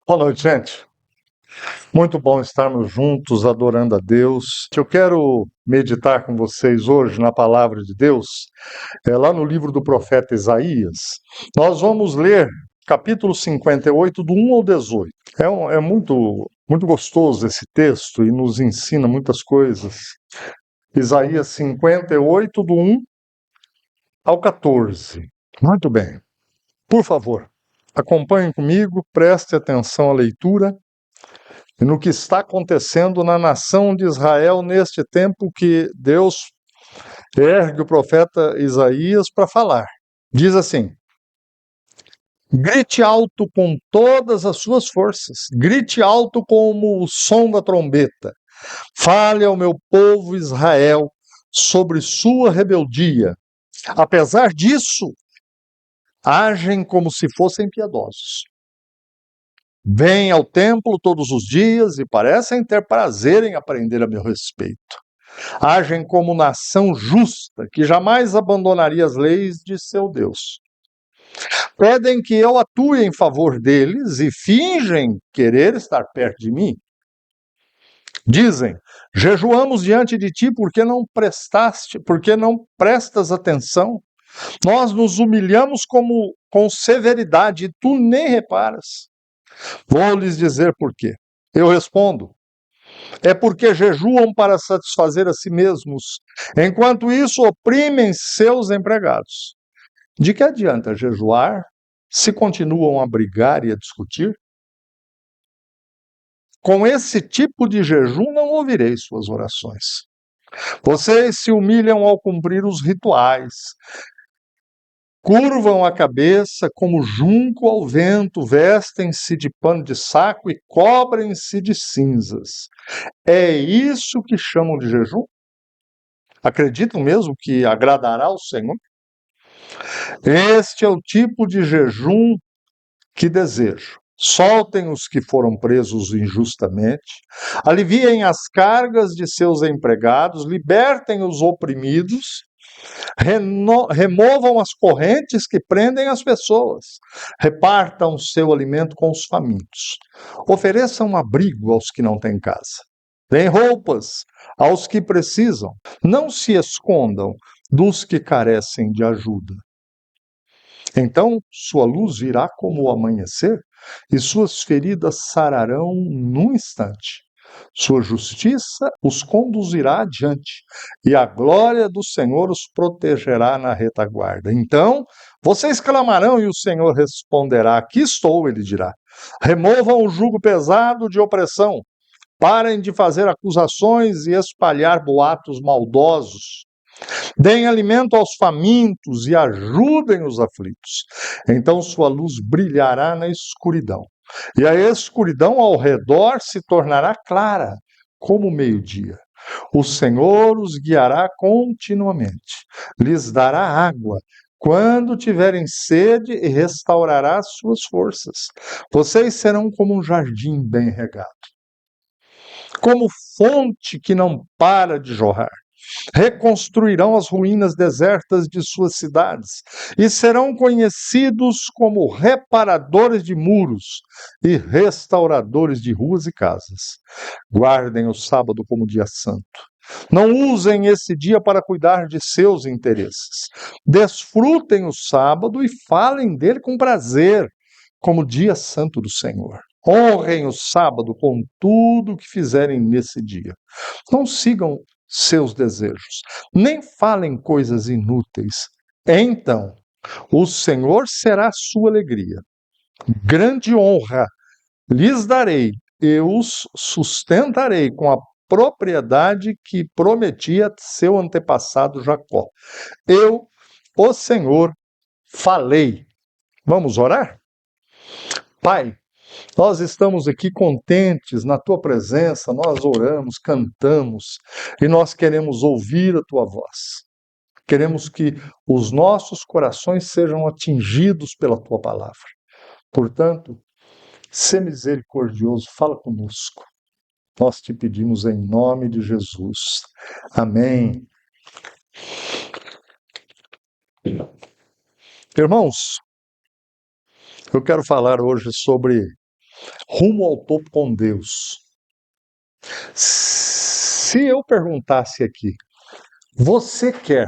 Boa noite, gente. Muito bom estarmos juntos adorando a Deus. Eu quero meditar com vocês hoje na palavra de Deus, lá no livro do profeta Isaías. Nós vamos ler capítulo 58, do 1 ao 18. É muito gostoso esse texto e nos ensina muitas coisas. Isaías 58, do 1 ao 14. Muito bem. Por favor, acompanhem comigo, preste atenção à leitura e no que está acontecendo na nação de Israel neste tempo que Deus ergue o profeta Isaías para falar. Diz assim: grite alto com todas as suas forças, grite alto como o som da trombeta, fale ao meu povo Israel sobre sua rebeldia. Apesar disso, agem como se fossem piedosos. Vêm ao templo todos os dias e parecem ter prazer em aprender a meu respeito. Agem como nação justa, que jamais abandonaria as leis de seu Deus. Pedem que eu atue em favor deles e fingem querer estar perto de mim. Dizem: jejuamos diante de ti porque não prestas atenção. Nós nos humilhamos com severidade e tu nem reparas. Vou lhes dizer por quê. Eu respondo: é porque jejuam para satisfazer a si mesmos, enquanto isso oprimem seus empregados. De que adianta jejuar se continuam a brigar e a discutir? Com esse tipo de jejum não ouvirei suas orações. Vocês se humilham ao cumprir os rituais, curvam a cabeça como junco ao vento, vestem-se de pano de saco e cobrem-se de cinzas. É isso que chamam de jejum? Acreditam mesmo que agradará ao Senhor? Este é o tipo de jejum que desejo. Soltem os que foram presos injustamente, aliviem as cargas de seus empregados, libertem os oprimidos, removam as correntes que prendem as pessoas, repartam seu alimento com os famintos, ofereçam abrigo aos que não têm casa, deem roupas aos que precisam, não se escondam dos que carecem de ajuda. Então sua luz virá como o amanhecer e suas feridas sararão num instante. Sua justiça os conduzirá adiante e a glória do Senhor os protegerá na retaguarda. Então vocês clamarão e o Senhor responderá: aqui estou, ele dirá. Removam o jugo pesado de opressão, parem de fazer acusações e espalhar boatos maldosos. Deem alimento aos famintos e ajudem os aflitos. Então sua luz brilhará na escuridão, e a escuridão ao redor se tornará clara, como o meio-dia. O Senhor os guiará continuamente, lhes dará água quando tiverem sede e restaurará suas forças. Vocês serão como um jardim bem regado, como fonte que não para de jorrar. Reconstruirão as ruínas desertas de suas cidades e serão conhecidos como reparadores de muros e restauradores de ruas e casas. Guardem o sábado como dia santo. Não usem esse dia para cuidar de seus interesses. Desfrutem o sábado e falem dele com prazer, como dia santo do Senhor. Honrem o sábado com tudo o que fizerem nesse dia. Não sigam seus desejos, nem falem coisas inúteis. Então, o Senhor será sua alegria. Grande honra lhes darei, eu os sustentarei com a propriedade que prometi a seu antepassado Jacó. Eu, o Senhor, falei. Vamos orar? Pai, nós estamos aqui contentes na tua presença, nós oramos, cantamos e nós queremos ouvir a tua voz. Queremos que os nossos corações sejam atingidos pela tua palavra. Portanto, sê misericordioso, fala conosco. Nós te pedimos em nome de Jesus. Amém. Irmãos, eu quero falar hoje sobre rumo ao topo com Deus. Se eu perguntasse aqui, você quer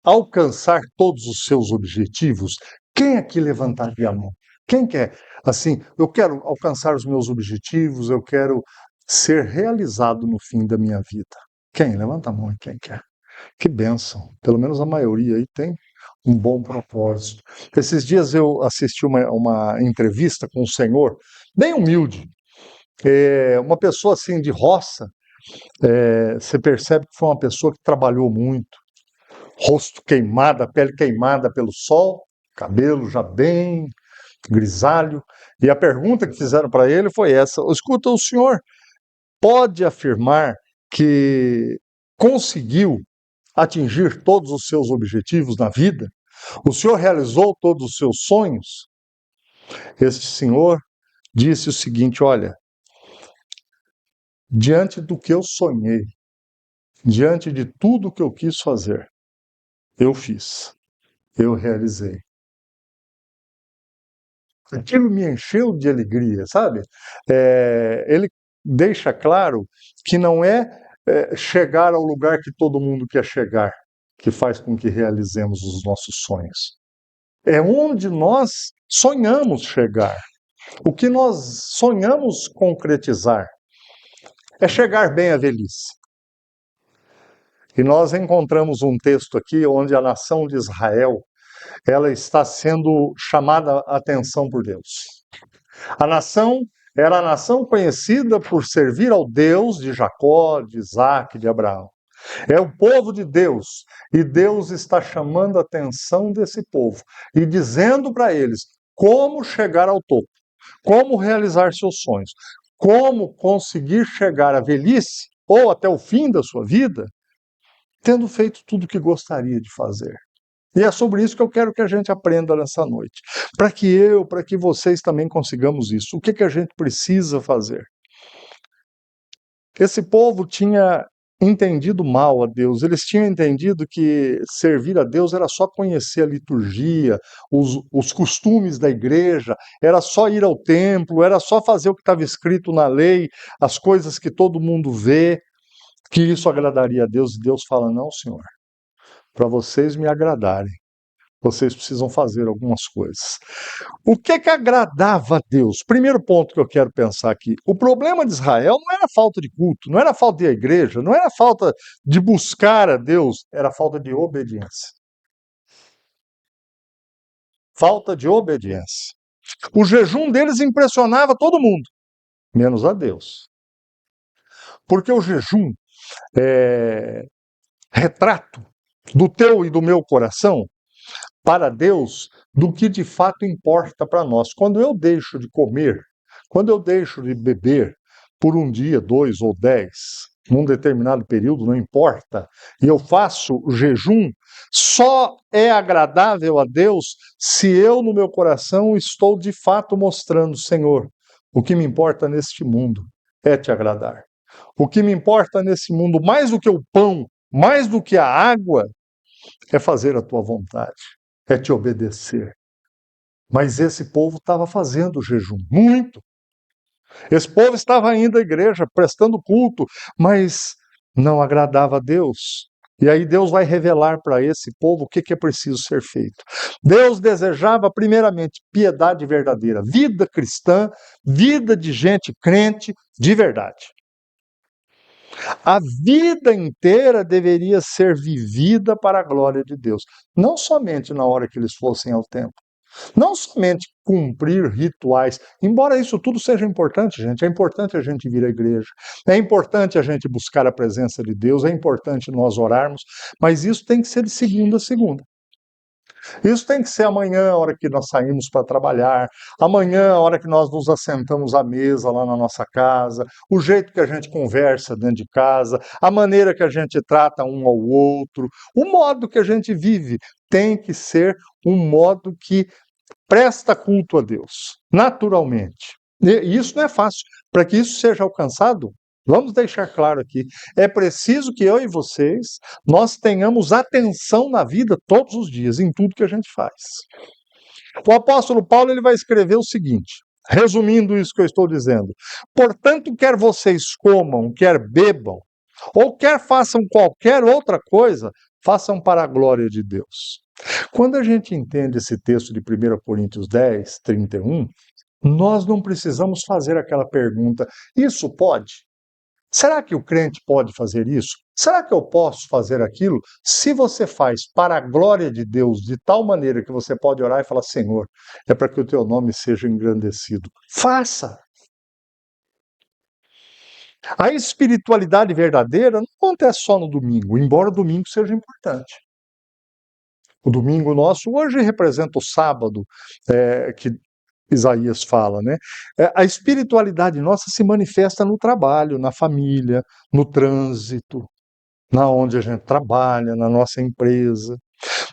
alcançar todos os seus objetivos? Quem aqui levantaria a mão? Quem quer? Assim, eu quero alcançar os meus objetivos, eu quero ser realizado no fim da minha vida. Quem? Levanta a mão aí, quem quer. Que bênção. Pelo menos a maioria aí tem um bom propósito. Esses dias eu assisti uma entrevista com um senhor, bem humilde, uma pessoa assim de roça. Você percebe que foi uma pessoa que trabalhou muito, rosto queimado, a pele queimada pelo sol, cabelo já bem grisalho. E a pergunta que fizeram para ele foi essa: escuta, o senhor pode afirmar que conseguiu atingir todos os seus objetivos na vida? O senhor realizou todos os seus sonhos? Este senhor disse o seguinte: olha, diante do que eu sonhei, diante de tudo que eu quis fazer, eu fiz, eu realizei. Aquilo me encheu de alegria, sabe? Ele deixa claro que não é chegar ao lugar que todo mundo quer chegar, que faz com que realizemos os nossos sonhos. É onde nós sonhamos chegar. O que nós sonhamos concretizar é chegar bem à velhice. E nós encontramos um texto aqui onde a nação de Israel ela está sendo chamada a atenção por Deus. A nação era a nação conhecida por servir ao Deus de Jacó, de Isaac, de Abraão. É o povo de Deus, e Deus está chamando a atenção desse povo e dizendo para eles como chegar ao topo, como realizar seus sonhos, como conseguir chegar à velhice ou até o fim da sua vida, tendo feito tudo o que gostaria de fazer. E é sobre isso que eu quero que a gente aprenda nessa noite. Para que vocês também consigamos isso. O que a gente precisa fazer? Esse povo tinha entendido mal a Deus. Eles tinham entendido que servir a Deus era só conhecer a liturgia, os costumes da igreja, era só ir ao templo, era só fazer o que estava escrito na lei, as coisas que todo mundo vê, que isso agradaria a Deus. E Deus fala: não, Senhor, para vocês me agradarem, vocês precisam fazer algumas coisas. O que agradava a Deus? Primeiro ponto que eu quero pensar aqui. O problema de Israel não era falta de culto, não era falta de igreja, não era falta de buscar a Deus, era falta de obediência. Falta de obediência. O jejum deles impressionava todo mundo, menos a Deus. Porque o jejum é retrato do teu e do meu coração para Deus do que de fato importa para nós. Quando eu deixo de comer, quando eu deixo de beber por um dia, 2 ou 10, num determinado período, não importa, e eu faço o jejum, só é agradável a Deus se eu, no meu coração, estou de fato mostrando: Senhor, o que me importa neste mundo é te agradar. O que me importa nesse mundo, mais do que o pão, mais do que a água, é fazer a tua vontade, é te obedecer. Mas esse povo estava fazendo o jejum, muito. Esse povo estava indo à igreja, prestando culto, mas não agradava a Deus. E aí Deus vai revelar para esse povo o que é preciso ser feito. Deus desejava, primeiramente, piedade verdadeira, vida cristã, vida de gente crente de verdade. A vida inteira deveria ser vivida para a glória de Deus, não somente na hora que eles fossem ao templo, não somente cumprir rituais, embora isso tudo seja importante, gente, é importante a gente vir à igreja, é importante a gente buscar a presença de Deus, é importante nós orarmos, mas isso tem que ser de segunda a segunda. Isso tem que ser amanhã, a hora que nós saímos para trabalhar, amanhã, a hora que nós nos assentamos à mesa lá na nossa casa, o jeito que a gente conversa dentro de casa, a maneira que a gente trata um ao outro, o modo que a gente vive tem que ser um modo que presta culto a Deus, naturalmente. E isso não é fácil. Para que isso seja alcançado, vamos deixar claro aqui, é preciso que eu e vocês, nós tenhamos atenção na vida todos os dias, em tudo que a gente faz. O apóstolo Paulo ele vai escrever o seguinte, Resumindo isso que eu estou dizendo. Portanto, quer vocês comam, quer bebam, ou quer façam qualquer outra coisa, façam para a glória de Deus. Quando a gente entende esse texto de 1 Coríntios 10, 31, nós não precisamos fazer aquela pergunta: isso pode? Será que o crente pode fazer isso? Será que eu posso fazer aquilo? Se você faz para a glória de Deus de tal maneira que você pode orar e falar: Senhor, é para que o teu nome seja engrandecido. Faça! A espiritualidade verdadeira não acontece só no domingo, embora o domingo seja importante. O domingo nosso hoje representa o sábado, que Isaías fala, né? A espiritualidade nossa se manifesta no trabalho, na família, no trânsito, na onde a gente trabalha, na nossa empresa.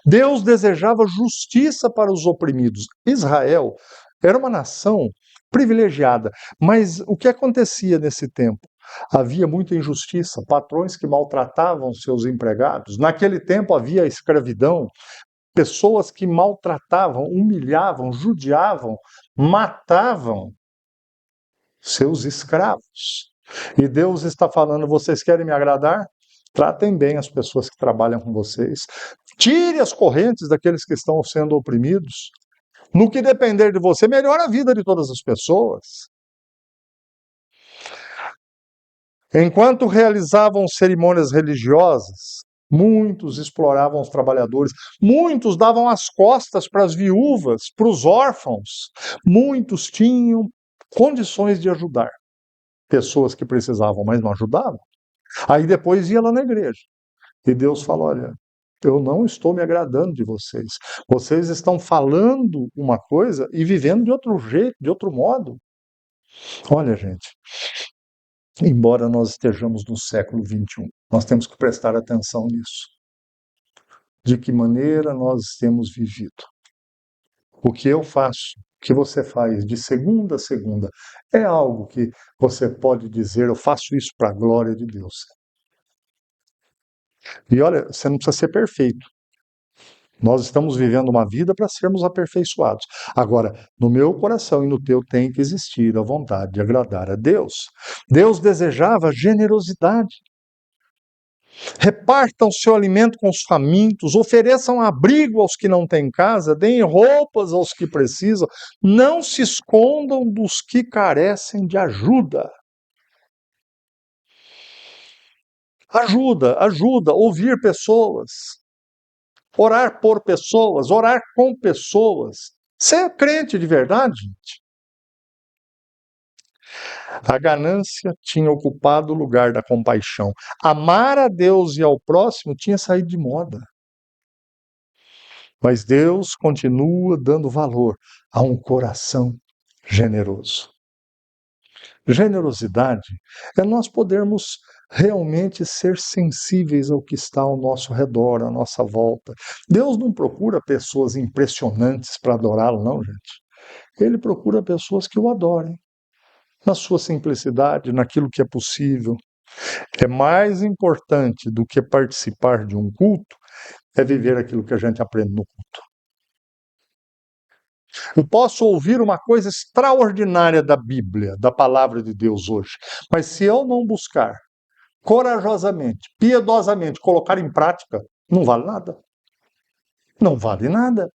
Deus desejava justiça para os oprimidos. Israel era uma nação privilegiada, mas o que acontecia nesse tempo? Havia muita injustiça, patrões que maltratavam seus empregados. Naquele tempo havia escravidão, pessoas que maltratavam, humilhavam, judiavam, matavam seus escravos. E Deus está falando: vocês querem me agradar? Tratem bem as pessoas que trabalham com vocês. Tire as correntes daqueles que estão sendo oprimidos. No que depender de você, melhore a vida de todas as pessoas. Enquanto realizavam cerimônias religiosas, muitos exploravam os trabalhadores, muitos davam as costas para as viúvas, para os órfãos, muitos tinham condições de ajudar pessoas que precisavam, mas não ajudavam. Aí depois ia lá na igreja e Deus fala: olha, eu não estou me agradando de vocês. Vocês estão falando uma coisa e vivendo de outro jeito, de outro modo. Olha, gente, embora nós estejamos no século XXI, nós temos que prestar atenção nisso. De que maneira nós temos vivido. O que eu faço, o que você faz de segunda a segunda, é algo que você pode dizer: eu faço isso para a glória de Deus. E olha, você não precisa ser perfeito. Nós estamos vivendo uma vida para sermos aperfeiçoados. Agora, no meu coração e no teu tem que existir a vontade de agradar a Deus. Deus desejava generosidade. Repartam seu alimento com os famintos, ofereçam abrigo aos que não têm casa, deem roupas aos que precisam, não se escondam dos que carecem de ajuda. Ajuda, ouvir pessoas, orar por pessoas, orar com pessoas. Você é crente de verdade, gente? A ganância tinha ocupado o lugar da compaixão. Amar a Deus e ao próximo tinha saído de moda. Mas Deus continua dando valor a um coração generoso. Generosidade é nós podermos realmente ser sensíveis ao que está ao nosso redor, à nossa volta. Deus não procura pessoas impressionantes para adorá-lo, não, gente. Ele procura pessoas que o adorem, na sua simplicidade, naquilo que é possível. É mais importante do que participar de um culto, é viver aquilo que a gente aprende no culto. Eu posso ouvir uma coisa extraordinária da Bíblia, da palavra de Deus hoje, mas se eu não buscar corajosamente, piedosamente, colocar em prática, não vale nada. Não vale nada.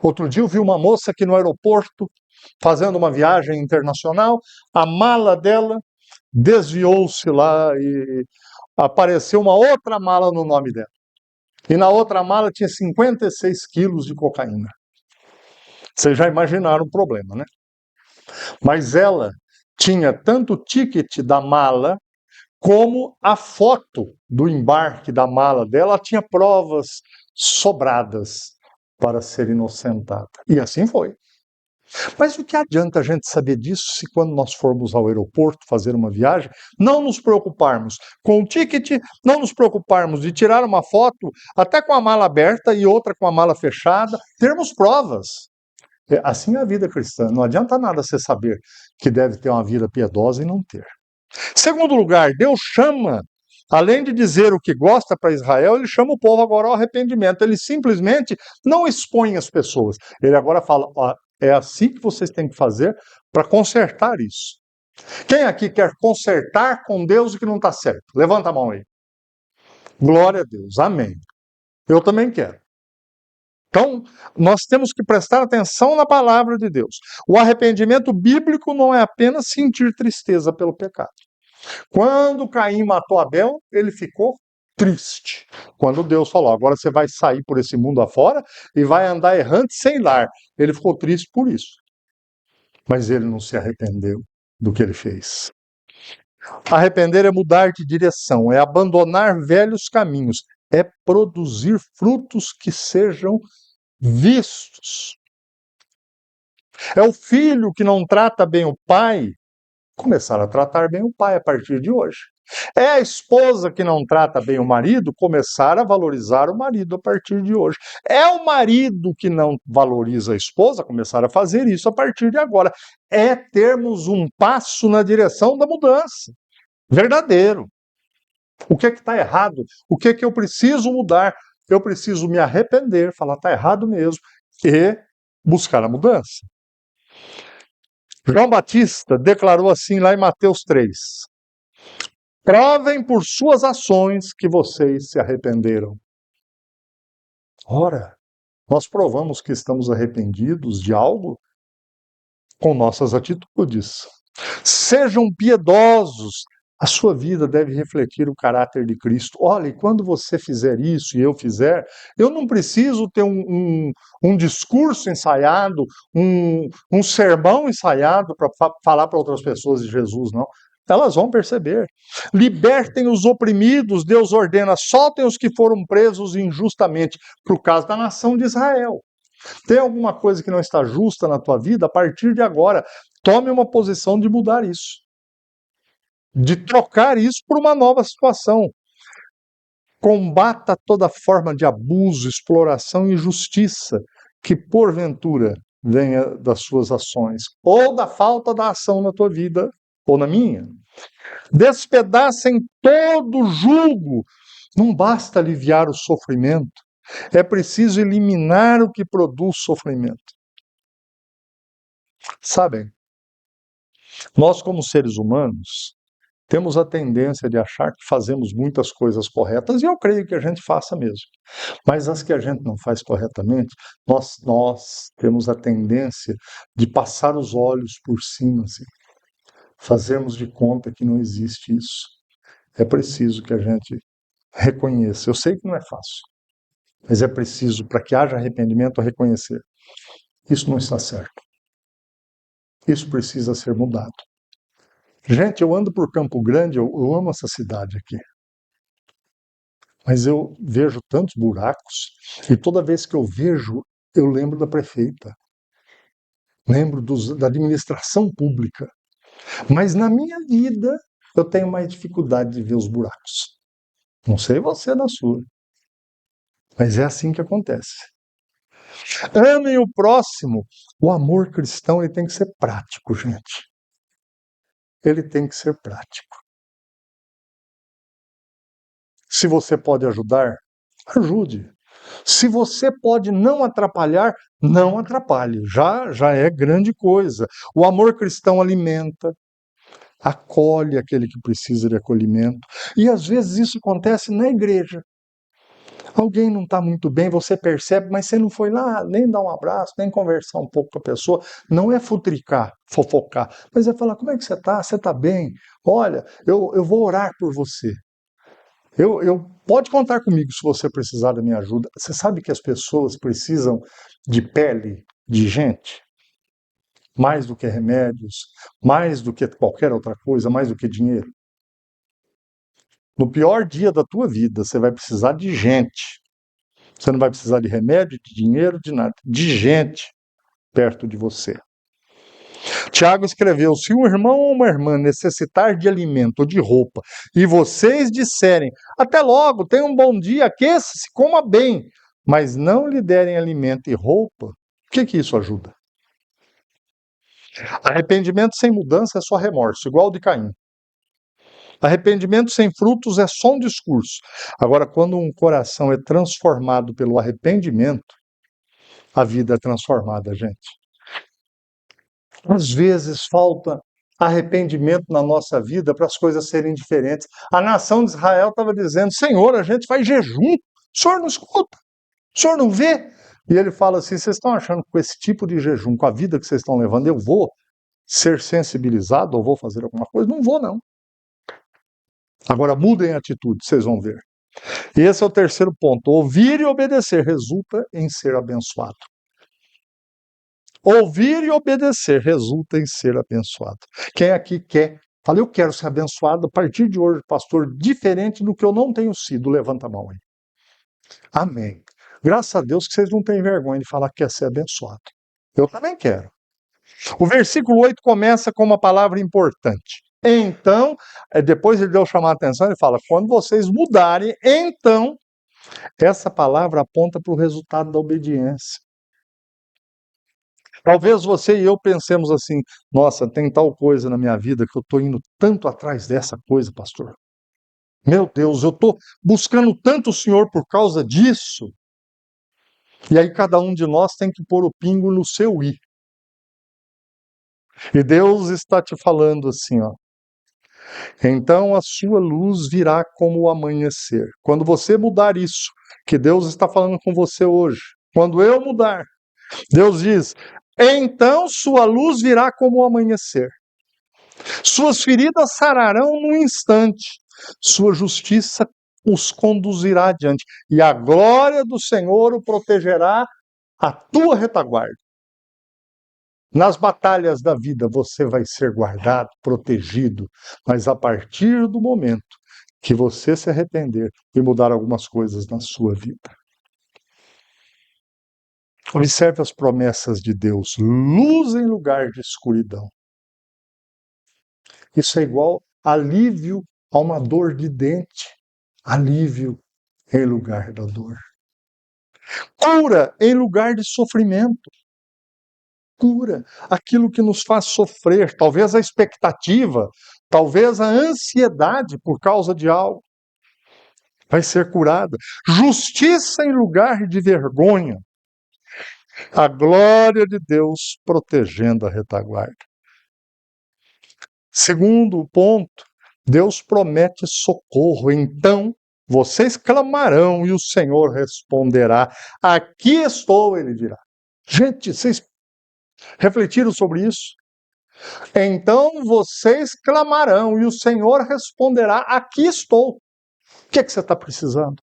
Outro dia eu vi uma moça aqui no aeroporto, fazendo uma viagem internacional, a mala dela desviou-se lá e apareceu uma outra mala no nome dela. E na outra mala tinha 56 quilos de cocaína. Vocês já imaginaram o problema, né? Mas ela tinha tanto o ticket da mala como a foto do embarque da mala dela. Ela tinha provas sobradas para ser inocentada. E assim foi. Mas o que adianta a gente saber disso se quando nós formos ao aeroporto fazer uma viagem, não nos preocuparmos com o ticket, não nos preocuparmos de tirar uma foto até com a mala aberta e outra com a mala fechada, termos provas. Assim é a vida cristã. Não adianta nada você saber que deve ter uma vida piedosa e não ter. Segundo lugar, Deus chama, além de dizer o que gosta para Israel, ele chama o povo agora ao arrependimento. Ele simplesmente não expõe as pessoas. Ele agora fala: ó, É assim que vocês têm que fazer para consertar isso. Quem aqui quer consertar com Deus o que não está certo? Levanta a mão aí. Glória a Deus, amém. Eu também quero. Então, nós temos que prestar atenção na palavra de Deus. O arrependimento bíblico não é apenas sentir tristeza pelo pecado. Quando Caim matou Abel, ele ficou triste. Quando Deus falou, agora você vai sair por esse mundo afora e vai andar errante sem lar. Ele ficou triste por isso. Mas ele não se arrependeu do que ele fez. Arrepender é mudar de direção, é abandonar velhos caminhos, é produzir frutos que sejam vistos. É o filho que não trata bem o pai, começar a tratar bem o pai a partir de hoje. É a esposa que não trata bem o marido, começar a valorizar o marido a partir de hoje. É o marido que não valoriza a esposa, começar a fazer isso a partir de agora. É termos um passo na direção da mudança. Verdadeiro. O que é que está errado? O que é que eu preciso mudar? Eu preciso me arrepender, falar está errado mesmo, e buscar a mudança. João Batista declarou assim lá em Mateus 3: provem por suas ações que vocês se arrependeram. Ora, nós provamos que estamos arrependidos de algo com nossas atitudes. Sejam piedosos. A sua vida deve refletir o caráter de Cristo. Olha, e quando você fizer isso e eu fizer, eu não preciso ter um discurso ensaiado, um sermão ensaiado para falar para outras pessoas de Jesus, não. Elas vão perceber. Libertem os oprimidos, Deus ordena, soltem os que foram presos injustamente, para o caso da nação de Israel. Tem alguma coisa que não está justa na tua vida? A partir de agora, tome uma posição de mudar isso. De trocar isso por uma nova situação. Combata toda forma de abuso, exploração e injustiça que, porventura, venha das suas ações, ou da falta da ação na tua vida, ou na minha. Despedacem todo julgo. Não basta aliviar o sofrimento, é preciso eliminar o que produz sofrimento. Sabem, nós como seres humanos, temos a tendência de achar que fazemos muitas coisas corretas, e eu creio que a gente faça mesmo. Mas as que a gente não faz corretamente, nós temos a tendência de passar os olhos por cima, assim. Fazermos de conta que não existe isso. É preciso que a gente reconheça. Eu sei que não é fácil, mas é preciso, para que haja arrependimento, reconhecer. Isso não está certo. Isso precisa ser mudado. Gente, eu ando por Campo Grande, eu amo essa cidade aqui. Mas eu vejo tantos buracos, e toda vez que eu vejo, eu lembro da prefeita. Lembro da administração pública. Mas na minha vida, eu tenho mais dificuldade de ver os buracos. Não sei você na sua. Mas é assim que acontece. Amem o próximo. O amor cristão ele tem que ser prático, gente. Ele tem que ser prático. Se você pode ajudar, ajude. Se você pode não atrapalhar, não atrapalhe. Já é grande coisa. O amor cristão alimenta, acolhe aquele que precisa de acolhimento. E às vezes isso acontece na igreja. Alguém não está muito bem, você percebe, mas você não foi lá nem dar um abraço, nem conversar um pouco com a pessoa. Não é futricar, fofocar, mas é falar, como é que você está? Você está bem? Olha, eu vou orar por você. Pode contar comigo se você precisar da minha ajuda. Você sabe que as pessoas precisam de pele de gente? Mais do que remédios, mais do que qualquer outra coisa, mais do que dinheiro. No pior dia da tua vida, você vai precisar de gente. Você não vai precisar de remédio, de dinheiro, de nada. De gente perto de você. Tiago escreveu, se um irmão ou uma irmã necessitar de alimento ou de roupa, e vocês disserem, até logo, tenha um bom dia, aqueça-se, coma bem, mas não lhe derem alimento e roupa, o que isso ajuda? Arrependimento sem mudança é só remorso, igual o de Caim. Arrependimento sem frutos é só um discurso. Agora, quando um coração é transformado pelo arrependimento, a vida é transformada, gente. Às vezes falta arrependimento na nossa vida para as coisas serem diferentes. A nação de Israel estava dizendo: Senhor, a gente faz jejum, o senhor não escuta, o senhor não vê? E ele fala assim: vocês estão achando que com esse tipo de jejum, com a vida que vocês estão levando, eu vou ser sensibilizado ou vou fazer alguma coisa? Não vou, não. Agora mudem a atitude, vocês vão ver. E esse é o terceiro ponto. Ouvir e obedecer resulta em ser abençoado. Ouvir e obedecer resulta em ser abençoado. Quem aqui quer, fala, eu quero ser abençoado a partir de hoje, pastor, diferente do que eu não tenho sido, levanta a mão aí. Amém. Graças a Deus que vocês não têm vergonha de falar que quer ser abençoado. Eu também quero. O versículo 8 começa com uma palavra importante. Então, depois ele deu chamar a atenção, ele fala, quando vocês mudarem, então, essa palavra aponta para o resultado da obediência. Talvez você e eu pensemos assim, nossa, tem tal coisa na minha vida que eu estou indo tanto atrás dessa coisa, pastor. Meu Deus, eu estou buscando tanto o Senhor por causa disso. E aí cada um de nós tem que pôr o pingo no seu i. E Deus está te falando assim, ó. Então a sua luz virá como o amanhecer. Quando você mudar isso, que Deus está falando com você hoje, quando eu mudar, Deus diz, então sua luz virá como o amanhecer. Suas feridas sararão num instante, sua justiça os conduzirá adiante, e a glória do Senhor o protegerá à tua retaguarda. Nas batalhas da vida você vai ser guardado, protegido, mas a partir do momento que você se arrepender e mudar algumas coisas na sua vida. Observe as promessas de Deus, luz em lugar de escuridão. Isso é igual alívio a uma dor de dente, alívio em lugar da dor. Cura em lugar de sofrimento. Cura aquilo que nos faz sofrer, talvez a expectativa, talvez a ansiedade por causa de algo. Vai ser curada. Justiça em lugar de vergonha. A glória de Deus protegendo a retaguarda. Segundo ponto, Deus promete socorro. Então, vocês clamarão e o Senhor responderá. Aqui estou, ele dirá. Gente, vocês refletiram sobre isso? Então vocês clamarão e o Senhor responderá: aqui estou. O que é que você está precisando?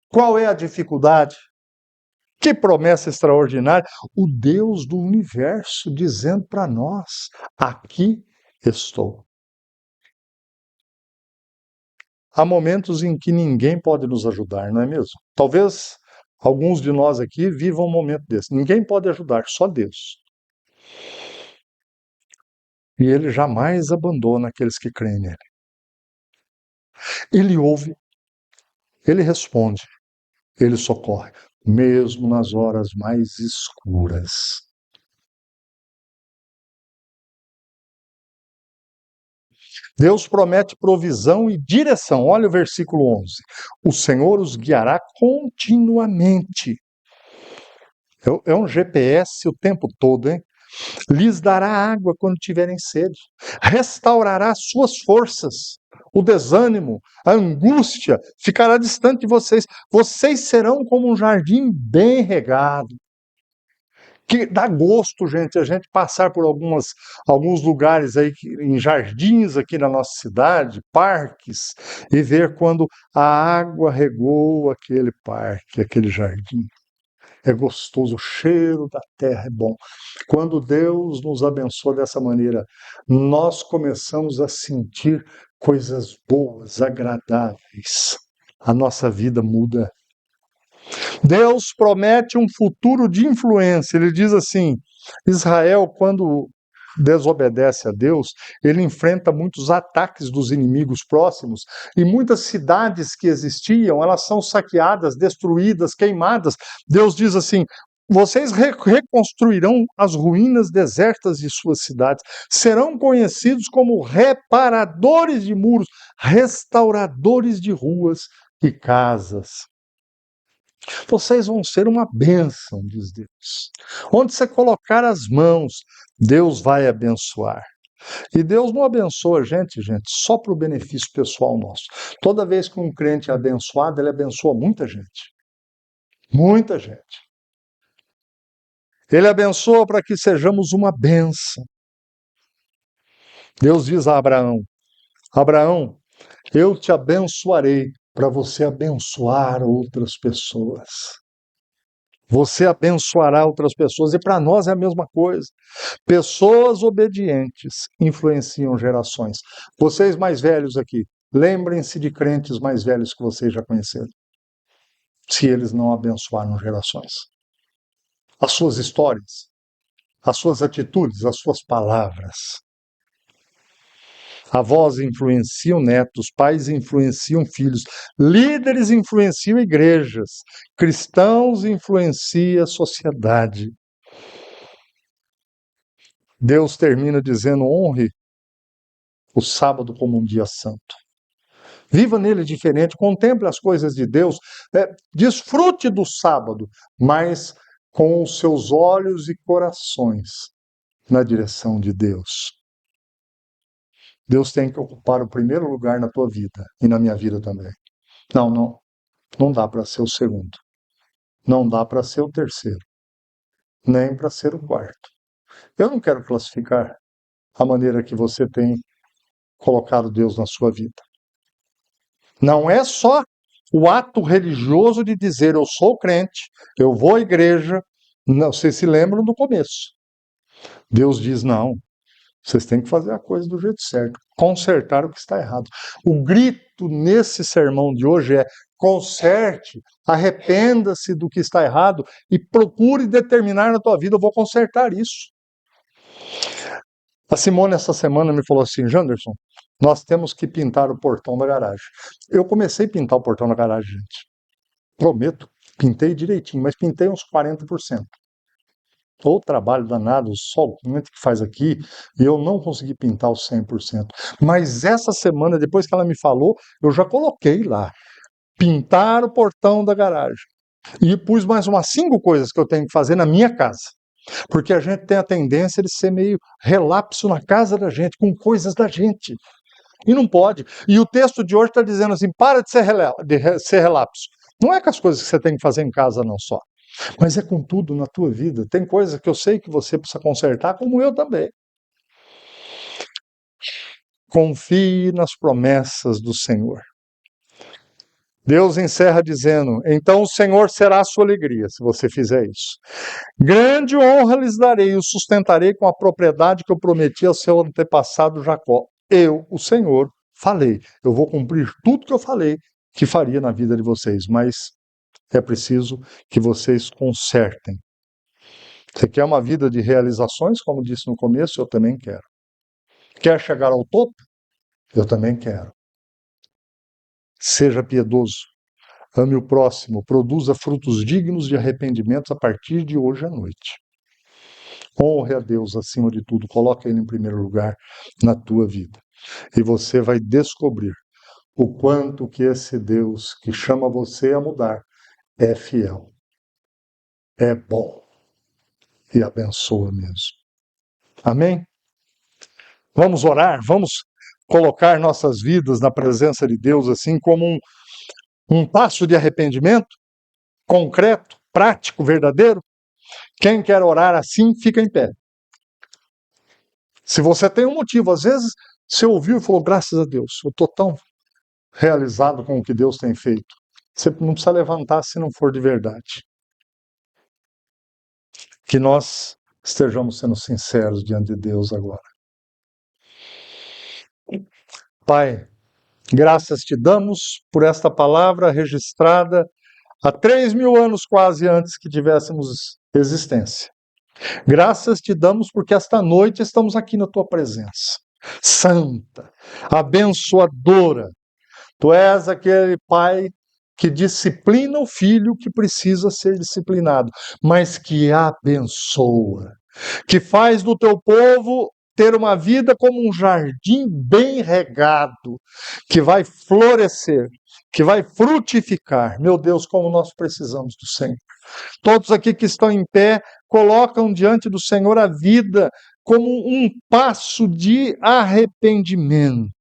Qual é a dificuldade? Que promessa extraordinária! O Deus do universo dizendo para nós: aqui estou. Há momentos em que ninguém pode nos ajudar, não é mesmo? Talvez alguns de nós aqui vivam um momento desse. Ninguém pode ajudar, só Deus. E Ele jamais abandona aqueles que creem nele. Ele ouve, Ele responde, Ele socorre, mesmo nas horas mais escuras. Deus promete provisão e direção. Olha o versículo 11. O Senhor os guiará continuamente. É um GPS o tempo todo, hein? Lhes dará água quando tiverem sede. Restaurará suas forças. O desânimo, a angústia ficará distante de vocês. Vocês serão como um jardim bem regado. Que dá gosto, gente, a gente passar por alguns lugares aí, em jardins aqui na nossa cidade, parques, e ver quando a água regou aquele parque, aquele jardim. É gostoso, o cheiro da terra é bom. Quando Deus nos abençoa dessa maneira, nós começamos a sentir coisas boas, agradáveis. A nossa vida muda. Deus promete um futuro de influência. Ele diz assim: Israel, quando desobedece a Deus, ele enfrenta muitos ataques dos inimigos próximos e muitas cidades que existiam, elas são saqueadas, destruídas, queimadas. Deus diz assim: vocês reconstruirão as ruínas desertas de suas cidades, serão conhecidos como reparadores de muros, restauradores de ruas e casas. Vocês vão ser uma bênção, diz Deus. Onde você colocar as mãos, Deus vai abençoar. E Deus não abençoa a gente, só para o benefício pessoal nosso. Toda vez que um crente é abençoado, ele abençoa muita gente. Muita gente. Ele abençoa para que sejamos uma bênção. Deus diz a Abraão: Abraão, eu te abençoarei para você abençoar outras pessoas. Você abençoará outras pessoas. E para nós é a mesma coisa. Pessoas obedientes influenciam gerações. Vocês mais velhos aqui, lembrem-se de crentes mais velhos que vocês já conheceram. Se eles não abençoaram gerações. As suas histórias, as suas atitudes, as suas palavras. Avós influenciam netos, pais influenciam filhos, líderes influenciam igrejas, cristãos influenciam a sociedade. Deus termina dizendo: honre o sábado como um dia santo. Viva nele diferente, contemple as coisas de Deus, desfrute do sábado, mas com os seus olhos e corações na direção de Deus. Deus tem que ocupar o primeiro lugar na tua vida e na minha vida também. Não dá para ser o segundo. Não dá para ser o terceiro. Nem para ser o quarto. Eu não quero classificar a maneira que você tem colocado Deus na sua vida. Não é só o ato religioso de dizer eu sou crente, eu vou à igreja. Não, vocês se lembram do começo. Deus diz não. Vocês têm que fazer a coisa do jeito certo, consertar o que está errado. O grito nesse sermão de hoje é: conserte, arrependa-se do que está errado e procure determinar na tua vida: eu vou consertar isso. A Simone essa semana me falou assim: Janderson, nós temos que pintar o portão da garagem. Eu comecei a pintar o portão da garagem, gente. Prometo, pintei direitinho, mas pintei uns 40%. O trabalho danado, só o que faz aqui, e eu não consegui pintar os 100%. Mas essa semana, depois que ela me falou, eu já coloquei lá, pintar o portão da garagem. E pus mais umas 5 coisas que eu tenho que fazer na minha casa. Porque a gente tem a tendência de ser meio relapso na casa da gente, com coisas da gente. E não pode. E o texto de hoje está dizendo assim: para de ser relapso. Não é com as coisas que você tem que fazer em casa, não só. Mas é com tudo na tua vida. Tem coisas que eu sei que você precisa consertar, como eu também. Confie nas promessas do Senhor. Deus encerra dizendo: então o Senhor será a sua alegria, se você fizer isso. Grande honra lhes darei, e o sustentarei com a propriedade que eu prometi ao seu antepassado Jacó. Eu, o Senhor, falei. Eu vou cumprir tudo que eu falei que faria na vida de vocês, mas é preciso que vocês consertem. Você quer uma vida de realizações, como disse no começo? Eu também quero. Quer chegar ao topo? Eu também quero. Seja piedoso, ame o próximo, produza frutos dignos de arrependimento a partir de hoje à noite. Honre a Deus acima de tudo, coloque Ele em primeiro lugar na tua vida. E você vai descobrir o quanto que esse Deus que chama você a mudar é fiel, é bom e abençoa mesmo. Amém? Vamos orar, vamos colocar nossas vidas na presença de Deus assim como um passo de arrependimento concreto, prático, verdadeiro. Quem quer orar assim, fica em pé. Se você tem um motivo, às vezes você ouviu e falou: graças a Deus, eu estou tão realizado com o que Deus tem feito. Você não precisa levantar se não for de verdade. Que nós estejamos sendo sinceros diante de Deus agora. Pai, graças te damos por esta palavra registrada há 3.000 anos quase antes que tivéssemos existência. Graças te damos porque esta noite estamos aqui na tua presença. Santa, abençoadora. Tu és aquele pai que disciplina o filho que precisa ser disciplinado, mas que abençoa, que faz do teu povo ter uma vida como um jardim bem regado, que vai florescer, que vai frutificar. Meu Deus, como nós precisamos do Senhor. Todos aqui que estão em pé colocam diante do Senhor a vida como um passo de arrependimento.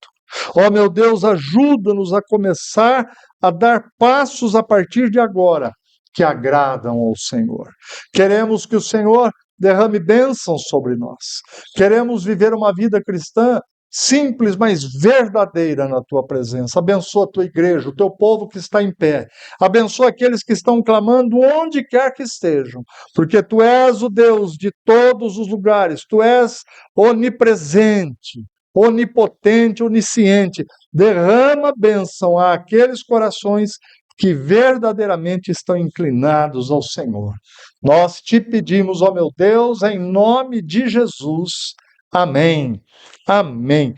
Ó meu Deus, ajuda-nos a começar a dar passos a partir de agora que agradam ao Senhor. Queremos que o Senhor derrame bênçãos sobre nós. Queremos viver uma vida cristã simples, mas verdadeira na tua presença. Abençoa a tua igreja, o teu povo que está em pé. Abençoa aqueles que estão clamando onde quer que estejam, porque tu és o Deus de todos os lugares, tu és onipresente, onipotente, onisciente. Derrama bênção àqueles corações que verdadeiramente estão inclinados ao Senhor. Nós te pedimos, ó meu Deus, em nome de Jesus. Amém. Amém.